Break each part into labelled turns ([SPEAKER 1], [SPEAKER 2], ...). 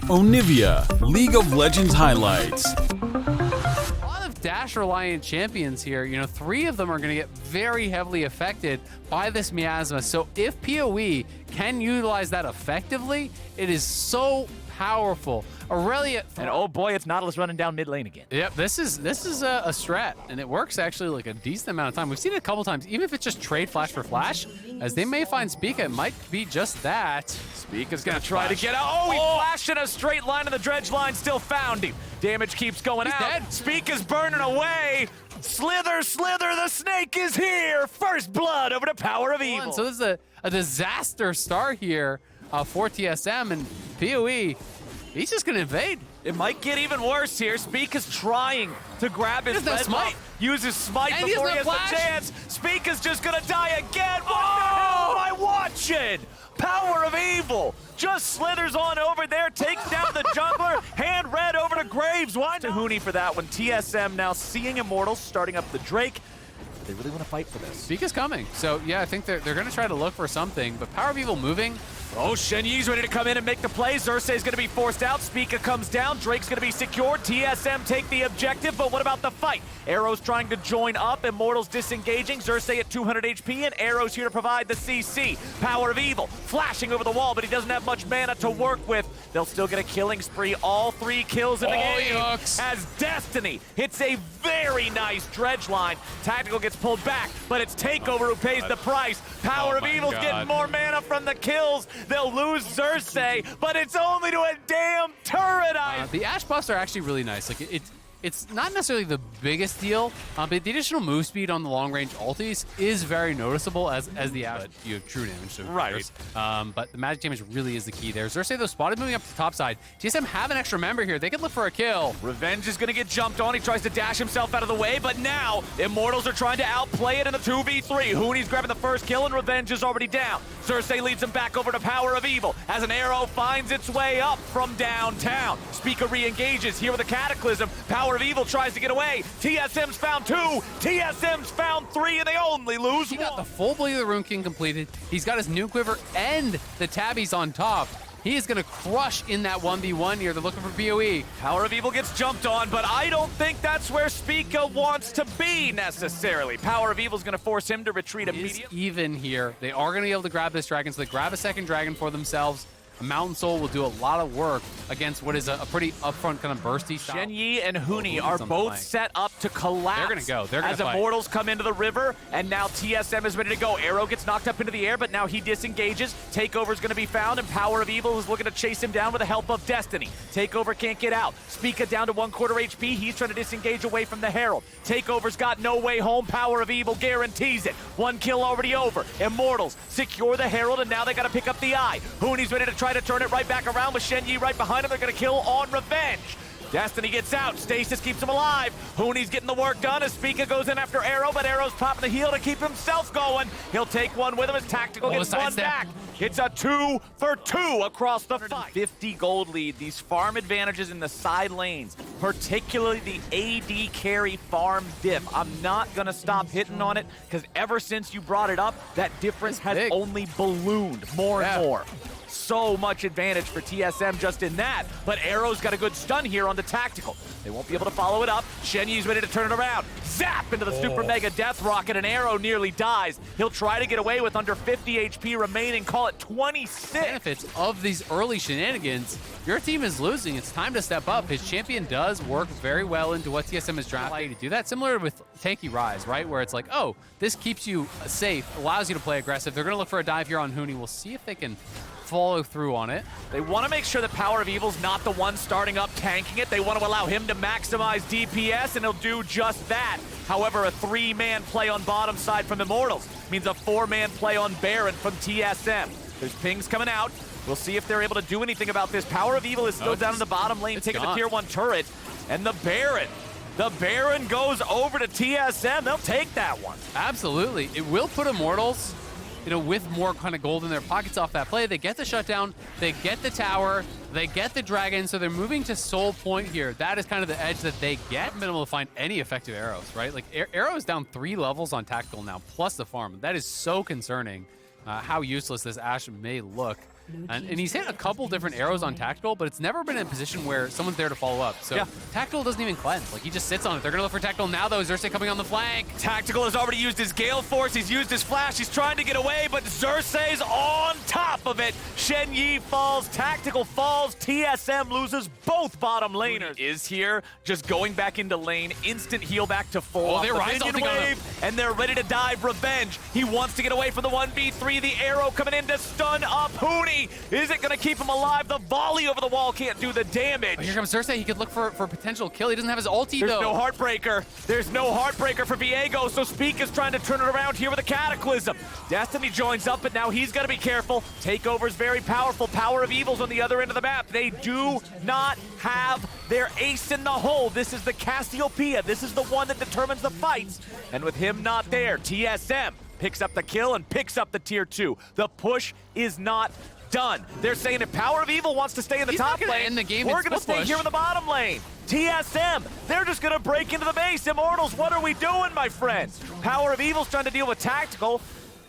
[SPEAKER 1] Onivia, League of Legends highlights.
[SPEAKER 2] A lot of dash-reliant champions here. You know, 3 of them are going to get very heavily affected by this miasma. So if PoE can utilize that effectively, it is so powerful. Aurelia,
[SPEAKER 3] and oh boy, it's Nautilus running down mid lane again.
[SPEAKER 2] Yep, this is a strat, and it works actually like a decent amount of time. We've seen it a couple times, even if it's just trade flash for flash, as they may find Spica, it might be just that.
[SPEAKER 3] Spica's gonna try to get out. Oh, he flashed in a straight line, and the dredge line still found him. Damage keeps going out.
[SPEAKER 2] Dead.
[SPEAKER 3] Spica's burning away. Slither, Slither, the snake is here. First blood over to Power of Evil.
[SPEAKER 2] So this is a disaster start here for TSM, and PoE, he's just gonna invade.
[SPEAKER 3] It might get even worse here. Spica's trying to grab his red
[SPEAKER 2] smite.
[SPEAKER 3] buff. Uses smite
[SPEAKER 2] And
[SPEAKER 3] before he
[SPEAKER 2] he
[SPEAKER 3] has
[SPEAKER 2] has
[SPEAKER 3] the
[SPEAKER 2] the
[SPEAKER 3] chance. Spica's just gonna die again. What the hell am I watching? Power of Evil just slithers on over there, takes down the jungler, hand red over to Graves. Why to Huni for that one? TSM now seeing Immortals, starting up the Drake. They really want to fight for this.
[SPEAKER 2] Spica's coming, so yeah, I think they're gonna try to look for something, but Power of Evil moving.
[SPEAKER 3] Oh, Shen Yi's ready to come in and make the play. Xerxes going to be forced out. Spica comes down. Drake's going to be secured. TSM take the objective, but what about the fight? Arrow's trying to join up. Immortals disengaging. Xerxes at 200 HP, and Arrow's here to provide the CC. Power of Evil flashing over the wall, but he doesn't have much mana to work with. They'll still get a killing spree. All 3 kills in the game.
[SPEAKER 2] Hooks.
[SPEAKER 3] As Destiny hits a very nice dredge line. Tactical gets pulled back, but it's Takeover who pays the price. Power of Evil's getting more mana from the kills. They'll lose Xerxes, but it's only to a damn turret.
[SPEAKER 2] The Ashe buffs are actually really nice. Like it's not necessarily the biggest deal, but the additional move speed on the long-range ultis is very noticeable as the Ashe. You have true damage, so
[SPEAKER 3] right.
[SPEAKER 2] But the magic damage really is the key there. Xerxes, though, spotted moving up to the top side. TSM have an extra member here. They could look for a kill.
[SPEAKER 3] Revenge is going to get jumped on. He tries to dash himself out of the way, but now Immortals are trying to outplay it in the 2v3. Huni's grabbing the first kill, and Revenge is already down. Xerxes leads him back over to Power of Evil as an arrow finds its way up from downtown. Spica re-engages here with a Cataclysm. Power of Evil tries to get away. TSM's found 2. TSM's found 3, and they only lose 1.
[SPEAKER 2] He got the full Blade of the Rune King completed. He's got his new quiver and the tabbies on top. He is going to crush in that 1v1 here. They're looking for PoE.
[SPEAKER 3] Power of Evil gets jumped on, but I don't think that's where Spica wants to be necessarily. Power of Evil's going to force him to retreat immediately.
[SPEAKER 2] Even here. They are going to be able to grab this dragon, so they grab a second dragon for themselves. A Mountain Soul will do a lot of work against what is a pretty upfront kind of bursty style.
[SPEAKER 3] Shen Yi and Huni are both set up to collapse.
[SPEAKER 2] They're going to go. They're going to
[SPEAKER 3] fight. As Immortals come into the river, and now TSM is ready to go. Arrow gets knocked up into the air, but now he disengages. Takeover is going to be found, and Power of Evil is looking to chase him down with the help of Destiny. Takeover can't get out. Spica down to 1/4 HP. He's trying to disengage away from the Herald. Takeover's got no way home. Power of Evil guarantees it. 1 kill already over. Immortals secure the Herald, and now they got to pick up the Eye. Huni's ready to try to turn it right back around with Shen Yi right behind him. They're going to kill on Revenge. Destiny gets out. Stasis keeps him alive. Huni's getting the work done as Spica goes in after Arrow, but Arrow's popping the heel to keep himself going. He'll take one with him as Tactical gets one back. It's a 2 for 2 across the fight. 50 gold lead. These farm advantages in the side lanes, particularly the AD carry farm diff. I'm not going to stop hitting on it because ever since you brought it up, that difference has only ballooned more and more. So much advantage for TSM just in that, but Arrow's got a good stun here on the Tactical. They won't be able to follow it up. Shen Yi's ready to turn it around. Zap into the Super Mega Death Rocket, and Arrow nearly dies. He'll try to get away with under 50 HP remaining, call it 26.
[SPEAKER 2] Benefits of these early shenanigans. Your team is losing. It's time to step up. His champion does work very well into what TSM is trying to do. That similar with Tanky Rise, right? Where it's like, oh, this keeps you safe, allows you to play aggressive. They're going to look for a dive here on Huni. We'll see if they can follow through on it.
[SPEAKER 3] They want to make sure that Power of Evil's not the one starting up tanking it. They want to allow him to maximize DPS, and he'll do just that. However, a 3-man play on bottom side from Immortals means a 4-man play on Baron from TSM. There's pings coming out. We'll see if they're able to do anything about this. Power of Evil is still down in the bottom lane, taking the tier 1 turret, and the Baron goes over to TSM. They'll take that one.
[SPEAKER 2] Absolutely. It will put Immortals, you know, with more kind of gold in their pockets off that play. They get the shutdown, they get the tower, they get the dragon, so they're moving to Soul Point here. That is kind of the edge that they get. Minimal to find any effective arrows, right? Like, Arrow is down 3 levels on Tactical now, plus the farm. That is so concerning. how useless this Ashe may look. And he's hit a couple different arrows on Tactical, but it's never been in a position where someone's there to follow up. So Tactical doesn't even cleanse. Like, he just sits on it. They're going to look for Tactical now, though. Xerxes coming on the flank.
[SPEAKER 3] Tactical has already used his Gale Force. He's used his Flash. He's trying to get away, but Xerxes on top of it. Shen Yi falls. Tactical falls. TSM loses both bottom laners. Is here, just going back into lane. Instant heal back to full.
[SPEAKER 2] Oh, they're Rise ulting on him.
[SPEAKER 3] And they're ready to dive Revenge. He wants to get away from the 1v3. The arrow coming in to stun up Huni. Is it going to keep him alive? The volley over the wall can't do the damage.
[SPEAKER 2] Oh, here comes Xerxes. He could look for a potential kill. He doesn't have his ulti,
[SPEAKER 3] There's
[SPEAKER 2] though.
[SPEAKER 3] no Heartbreaker. There's no Heartbreaker for Viego, so Speak is trying to turn it around here with a Cataclysm. Destiny joins up, but now he's got to be careful. Takeover's very powerful. Power of Evil's on the other end of the map. They do not have their ace in the hole. This is the Cassiopeia. This is the one that determines the fights. And with him not there, TSM picks up the kill and picks up the tier 2. The push is not done. They're saying if Power of Evil wants to stay in the top lane,
[SPEAKER 2] end the game
[SPEAKER 3] we're going to stay here in the bottom lane. TSM, they're just going to break into the base. Immortals, what are we doing, my friends? Power of Evil's trying to deal with Tactical.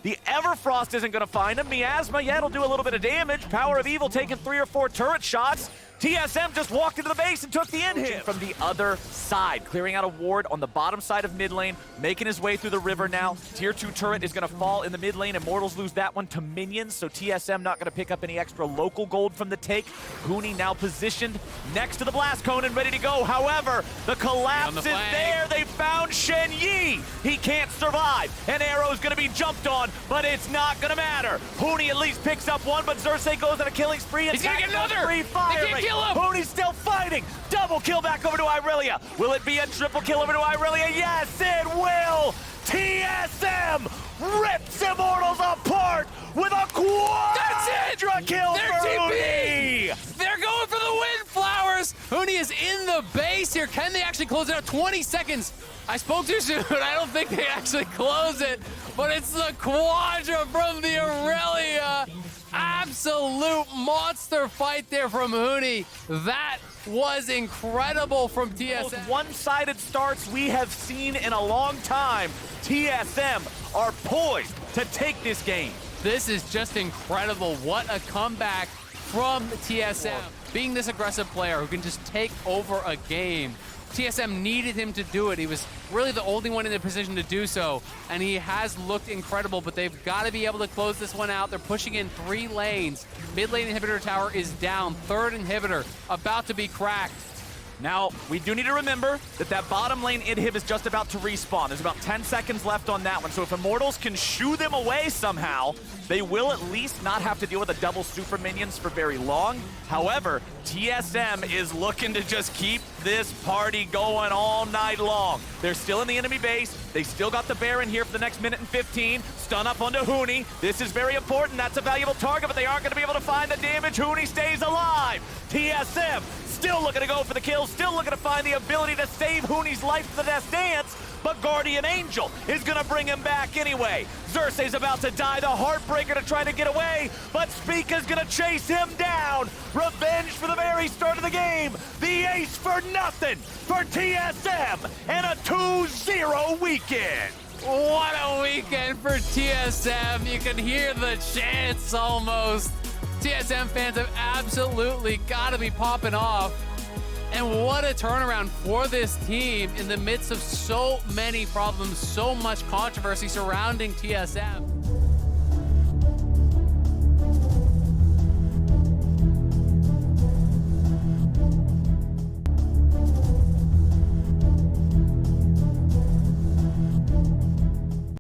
[SPEAKER 3] The Everfrost isn't going to find him. Miasma, yeah, it'll do a little bit of damage. Power of Evil taking 3 or 4 turret shots. TSM just walked into the base and took the in-hit from the other side, clearing out a ward on the bottom side of mid lane, making his way through the river now. Tier 2 turret is going to fall in the mid lane. Immortals lose that one to minions, so TSM not going to pick up any extra local gold from the take. Huni now positioned next to the Blast Cone and ready to go. However, the collapse is there. They found Shen Yi. He can't survive. An arrow's going to be jumped on, but it's not going to matter. Huni at least picks up one, but Xerxes goes on a killing spree.
[SPEAKER 2] He's going to get another.
[SPEAKER 3] Free firing. Huni's still fighting. Double kill back over to Irelia. Will it be a triple kill over to Irelia? Yes, it will. TSM rips Immortals apart with a quadra kill for Huni.
[SPEAKER 2] They're going for the Windflowers. Huni is in the base here. Can they actually close it out? 20 seconds. I spoke too soon. I don't think they actually close it, but it's the quadra from the Aurelia. Absolute monster fight there from Huni. That was incredible from TSM.
[SPEAKER 3] Most one-sided starts we have seen in a long time. TSM are poised to take this game.
[SPEAKER 2] This is just incredible. What a comeback from TSM. Being this aggressive player who can just take over a game. TSM needed him to do it. He was really the only one in the position to do so, and he has looked incredible, but they've got to be able to close this one out. They're pushing in 3 lanes. Mid lane inhibitor tower is down. 3rd inhibitor about to be cracked.
[SPEAKER 3] Now, we do need to remember that that bottom lane inhib is just about to respawn. There's about 10 seconds left on that one, so if Immortals can shoo them away somehow, they will at least not have to deal with the double super minions for very long. However, TSM is looking to just keep this party going all night long. They're still in the enemy base. They still got the Baron here for the next minute and 15. Stun up onto Huni. This is very important. That's a valuable target, but they aren't going to be able to find the damage. Huni stays alive. TSM still looking to go for the kill, still looking to find the ability to save Huni's life to the death dance, but Guardian Angel is going to bring him back anyway. Xerxes about to die, the Heartbreaker to try to get away, but Speak is going to chase him down. Revenge for the very start of the game. The ace for nothing for TSM and a 2-0 weekend.
[SPEAKER 2] What a weekend for TSM. You can hear the chants almost. TSM fans have absolutely got to be popping off. And what a turnaround for this team in the midst of so many problems, so much controversy surrounding TSM.